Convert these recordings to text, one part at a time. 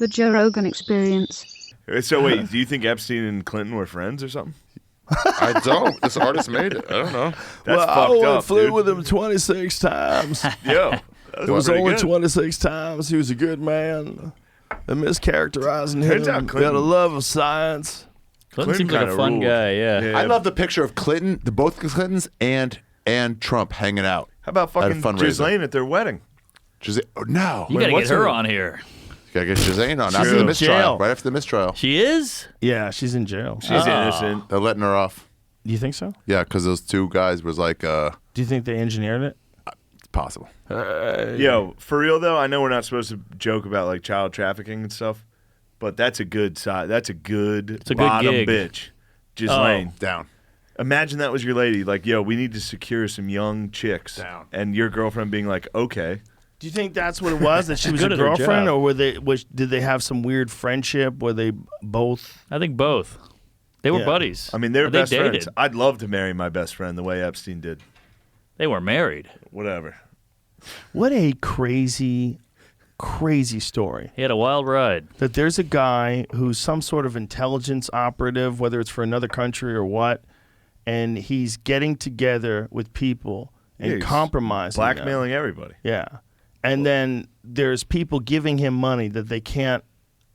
The Joe Rogan Experience. So wait, do you think Epstein and Clinton were friends or something? I don't. This artist made it. I don't know. That's I fucked only up, flew dude. with him 26 times. Yo, It was only 26 times. He was a good man. And mischaracterizing Turns him. out He had a Clinton- love of science. Clinton seems like a kinda fun ruled. guy, yeah. I love the picture of Clinton, both Clintons and Trump hanging out. How about At a fucking fundraiser. Ghislaine at their wedding? No. You got to get what's her her- on here. You gotta get Ghislaine on She's after the in mistrial. jail. Right after the mistrial. She is? Yeah, she's in jail. She's innocent. They're letting her off. Do you think so? Yeah, because those two guys was like, Do you think they engineered it? it's possible. Yo, for real though, I know we're not supposed to joke about like child trafficking and stuff, but that's a good side. That's a good a good bottom gig. bitch. Ghislaine. Down. Imagine that was your lady. Like, yo, we need to secure some young chicks. Down. And your girlfriend being like, okay. Do you think that's what it was? That she was a Good at her girlfriend, job. or did they have some weird friendship? Were they both? I think both. They were Yeah. buddies. I mean, they're They best dated. friends. I'd love to marry my best friend the way Epstein did. They were married. Whatever. What a crazy story. He had a wild ride. That there's a guy who's some sort of intelligence operative, whether it's for another country or what, and he's getting together with people and he's compromising them. Blackmailing everybody. Yeah. And then there's people giving him money that they can't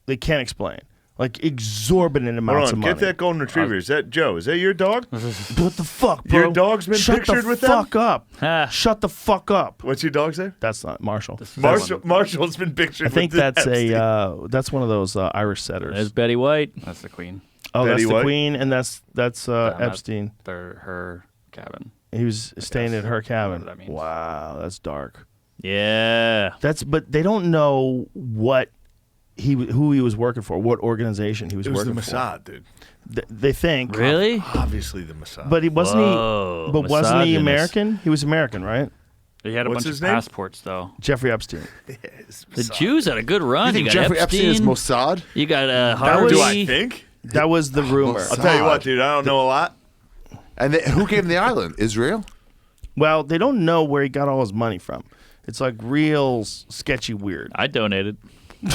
explain. Like exorbitant amounts of Hold money. on, get that golden retriever. Is that Joe? Is that your dog? What the fuck, bro? Your dog's been Shut pictured the with them? fuck up. Ha. Shut the fuck up. What's your dog's name? That's not Marshall. Marshall's been pictured I think with that's Epstein. that's one of those Irish setters. There's Betty White. That's the queen. Oh, Betty that's the White? queen, and that's Epstein. Her cabin. He was staying guess. at her cabin. Whatever that means. Wow, that's dark. Yeah. But they don't know who he was working for, what organization he was It was the working Mossad, dude. for. They think Really? Obviously the Mossad. but he wasn't Whoa, he. But wasn't he misogynist. American? He was American, right? He had a What's bunch his of name? passports, though. Jeffrey Epstein. The Jews had a good run. You think got Jeffrey Epstein. Epstein is Mossad? You got was- Harvey. Do I think? That was the rumor. I'll tell you what, dude. I don't know a lot. And who gave him the island? Israel? Well, they don't know where he got all his money from. It's like real sketchy weird. I donated. All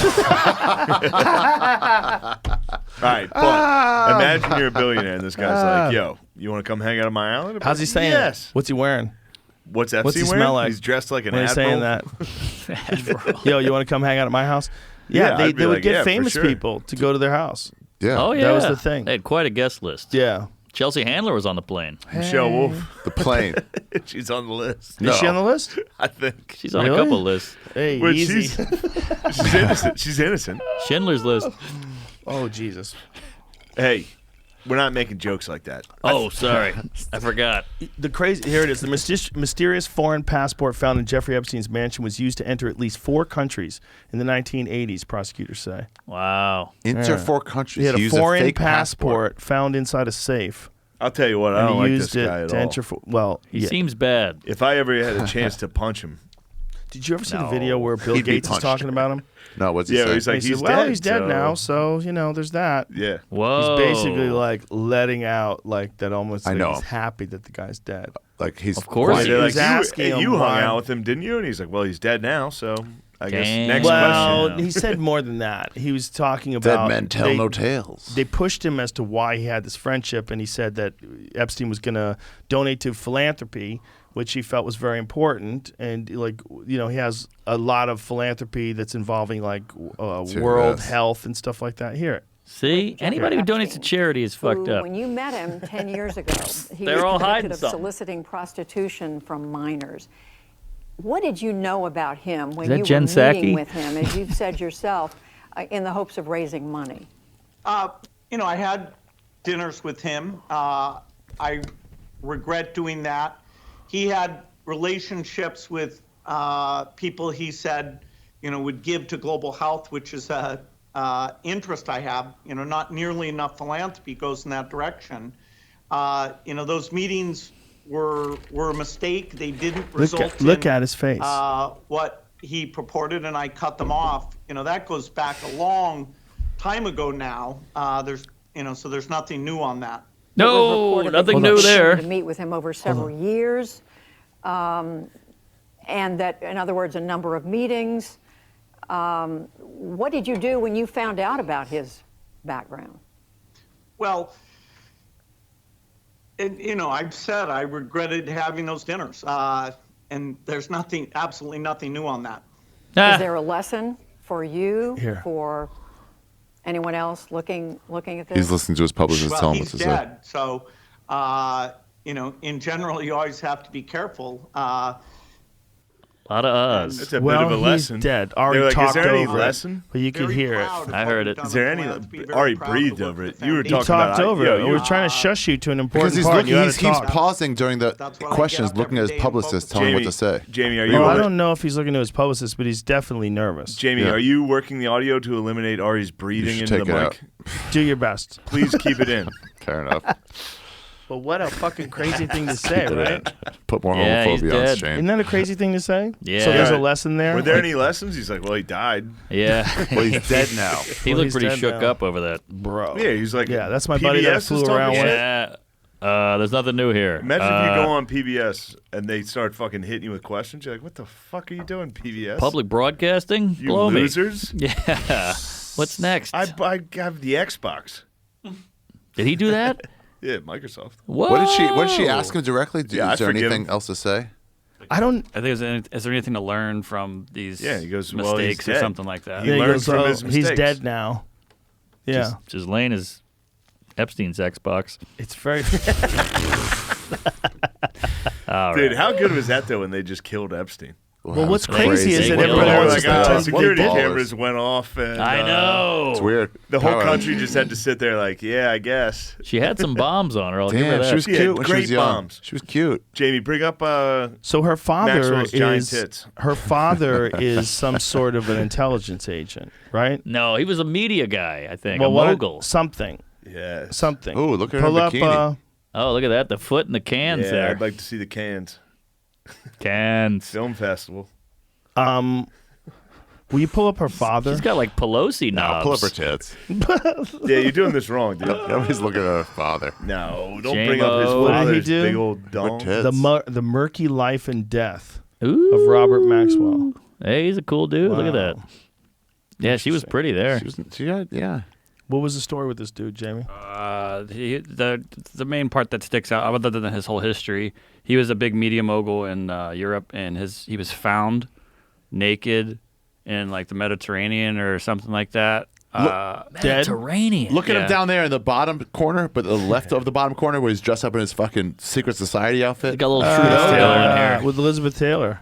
right, but imagine you're a billionaire and this guy's like, yo, you want to come hang out on my island? I'm How's he like, saying Yes. that? What's he wearing? What's Epstein What's he wearing? smell like? He's dressed like an When he's admiral. saying that? Yo, you want to come hang out at my house? Yeah, Yeah, they I'd be would like, get yeah, for famous sure. people to go to their house. Yeah. Oh, yeah. That was the thing. They had quite a guest list. Yeah. Chelsea Handler was on the plane. Michelle Wolf. The plane. She's on the list. Is she on the list? I think. She's on Really? a couple lists. Hey, Which easy. she's innocent. She's innocent. Schindler's List. Oh, Jesus. Hey, we're not making jokes like that. Oh, sorry. I forgot. Here it is. The mysterious foreign passport found in Jeffrey Epstein's mansion was used to enter at least 4 countries in the 1980s, prosecutors say. Wow. Enter 4 countries. He had a used foreign fake passport found inside a safe. I'll tell you what, I And don't he like used this it guy at to all. enter. Well, He yeah. seems bad. If I ever had a chance to punch him, Did you ever see the video where Bill He'd be Gates is punched. talking about him? No, what's he yeah, saying? he's like, He he's said, well, dead. he's dead so- now, so, there's that. Yeah. Whoa. He's basically like letting out like that almost I like know he's him. happy that the guy's dead. Like he's Of course Why, he they're He like, was asking you him hung why- out with him, didn't you? And he's like, well, he's dead now, so I guess Damn. next Well, question. he said more than that. He was talking dead about men tell no tales. They pushed him as to why he had this friendship, and he said that Epstein was going to donate to philanthropy, which he felt was very important. And he has a lot of philanthropy that's involving like world yes. health and stuff like that. Here, See? Anybody who donates to charity is fucked who, up. When you met him 10 years ago, he They're was all convicted hiding of something. soliciting prostitution from minors. What did you know about him when that you Jen were Psaki? meeting with him, as you've said yourself, in the hopes of raising money? I had dinners with him. I regret doing that. He had relationships with people he said, would give to global health, which is a interest I have. Not nearly enough philanthropy goes in that direction. Those meetings were a mistake. They didn't result look in at his face. what he purported, and I cut them off. That goes back a long time ago now. So there's nothing new on that. It was No, reported nothing that you new there. continued to meet with him over several years, and that, in other words, a number of meetings. What did you do when you found out about his background? Well, I've said I regretted having those dinners, and there's absolutely nothing new on that. Ah, Is there a lesson for you, Here. for anyone else looking at this? He's listening to his publicist tell Well, him what he's to say. dead, so in general, you always have to be careful. a lot of us. That's a Well, bit of a he's lesson. dead. Ari They're like, talked is there any over it, lesson? but you could Very hear it. proud of I what heard we've it. done Is there at any? Philanthropy, Ari very proud of breathed the work over the it. You were He talking talked about over yo, it. you We were were trying to shush you to an Because important he's part. looking, You had he to keeps talk. pausing during the That's what I questions, get up looking at every his day and publicist, focus telling him what Jamie, to say. Jamie, are Oh, you? I don't know if he's looking to his publicist, but he's definitely nervous. Jamie, Yeah. are you working the audio to eliminate Ari's You breathing should into take the it mic? out. Do your best. Please keep it in. Fair enough. But what a fucking crazy thing to say, right? Put more Yeah, he's homophobia on dead. Shane. Isn't that a crazy thing to say? Yeah. So there's a Yeah. lesson there. Were there Like, any lessons? He's like, well, he died. Yeah. Well, he's dead now. He Well, looked he's pretty dead shook now. up over that. bro? Yeah, he's like, Yeah, that's my buddy that I PBS flew is talking around with. shit? Yeah. There's nothing new here. Imagine if you go on PBS and they start fucking hitting you with questions. You're like, what the fuck are you doing, PBS? Public broadcasting? You Blow me. losers. Yeah. What's next? I have the Xbox. Did he do that? Yeah, Microsoft. Whoa. What did she ask him directly? Yeah, Is there I forgive anything him. else to say? I don't. I think is there anything to learn from these Yeah, he goes, well, he's mistakes or dead. something like that? He Yeah, learns from his he's mistakes." dead now. Yeah, Ghislaine is Epstein's Xbox. it's very. All Dude, right. how good was that, though, when they just killed Epstein? Well, what's that was crazy is that They everyone were else like, is pretending security ballers. cameras went off. And, I know. It's weird. The whole Power. country just had to sit there like, yeah, I guess. She had some bombs on her. I'll give her Damn, that. she was Yeah, cute when she great was young. bombs. She was cute. Jamie, bring up So her father Maxwell's giant is tits. her father is some sort of an intelligence agent, right? No, he was a media guy, I think. Well, a what- mogul. something. Yes. Something. Ooh, look at her Pull up. bikini. Oh, look at that. The foot and the cans Yeah, there. I'd like to see the cans. Cans. Film festival. Will you pull up her father? She's got like Pelosi knobs. Pull up her tits. Yeah, you're doing this wrong, dude. Nobody's looking at her father. No, don't bring up his J-Mo. What did he father's do? big old What dong. tits? The murky life and death Ooh. of Robert Maxwell. Hey, he's a cool dude. Look at Wow. that. Yeah, she was pretty there. She had, yeah. What was the story with this dude, Jamie? The main part that sticks out, other than his whole history, he was a big media mogul in Europe, and he was found naked in like the Mediterranean or something like that. Dead? Mediterranean. Look at him Yeah. down there in the bottom corner, but the left of the bottom corner where he's dressed up in his fucking secret society outfit. He's got a little Trudeau going here. With Elizabeth Taylor.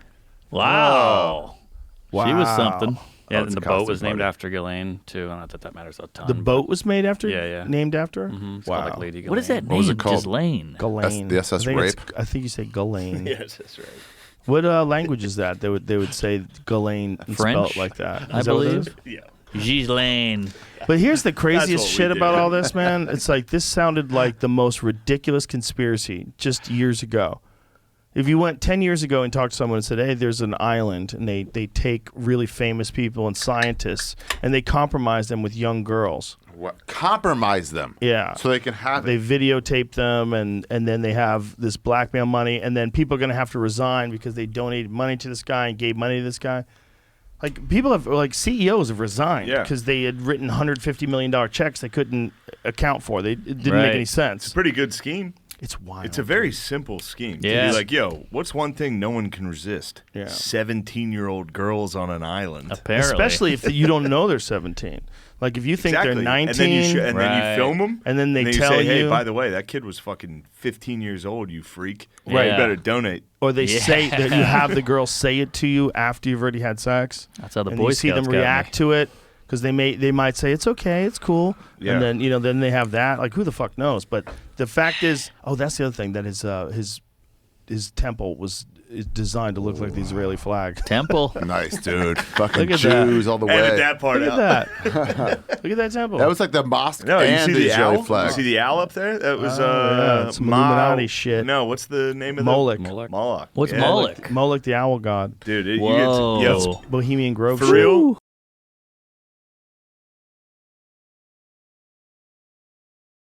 Wow. She was Wow. something. Yeah, it's and a the boat costume was named party. after Ghislaine too. Not that that matters a ton. The boat was made after? Yeah, yeah. Named after her? Mm-hmm. It's called, like, Wow. Lady What is that Ghislaine. name? What was it called? Ghislaine. Ghislaine. The SS I think it's- Rape? I think you say Ghislaine. Yes, that's right. What language is that? They would say Ghislaine and spell French, it like that. I Is that what it believe. is? Yeah. Ghislaine. But here's the craziest what we shit did. about all this, man. It's like this sounded like the most ridiculous conspiracy just years ago. If you went 10 years ago and talked to someone and said, hey, there's an island, and they take really famous people and scientists, and they compromise them with young girls. What? Compromise them. Yeah. So they can have They it. videotape them, and then they have this blackmail money, and then people are going to have to resign because they donated money to this guy and gave money to this guy. Like, people have, like, CEOs have resigned Yeah. because they had written $150 million checks they couldn't account for. It didn't Right. make any sense. Pretty good scheme. It's wild. It's a very simple scheme. To Yeah. be like, yo, what's one thing no one can resist? Yeah. 17-year-old girls on an island. Apparently. Especially if you don't know they're 17. Like, if you think Exactly. they're 19, and then you then Right. you film them, And then they you tell say, hey, you- by the way, that kid was fucking 15 years old, you freak. Right. You better donate. or they Yeah. say that you have the girl say it to you after you've already had sex. That's how the and Boy you see them Scouts got react me. to it because they might say it's okay, it's cool, Yeah. and then then they have that. Like, who the fuck knows? But the fact is, that's the other thing, that his temple is designed to look like the Israeli flag. Temple. Nice, dude. Fucking Look at that. Jews all the Edit way. that part Look out. at that! Look at that temple. That was like the mosque No, you and see the the Israeli owl? flag. You see the owl up there? That was yeah, some Illuminati shit. No, what's the name of Moloch. Moloch. What's Yeah. Moloch? Moloch, the owl god, Dude, Whoa. yo, Bohemian Grove. for shit. real,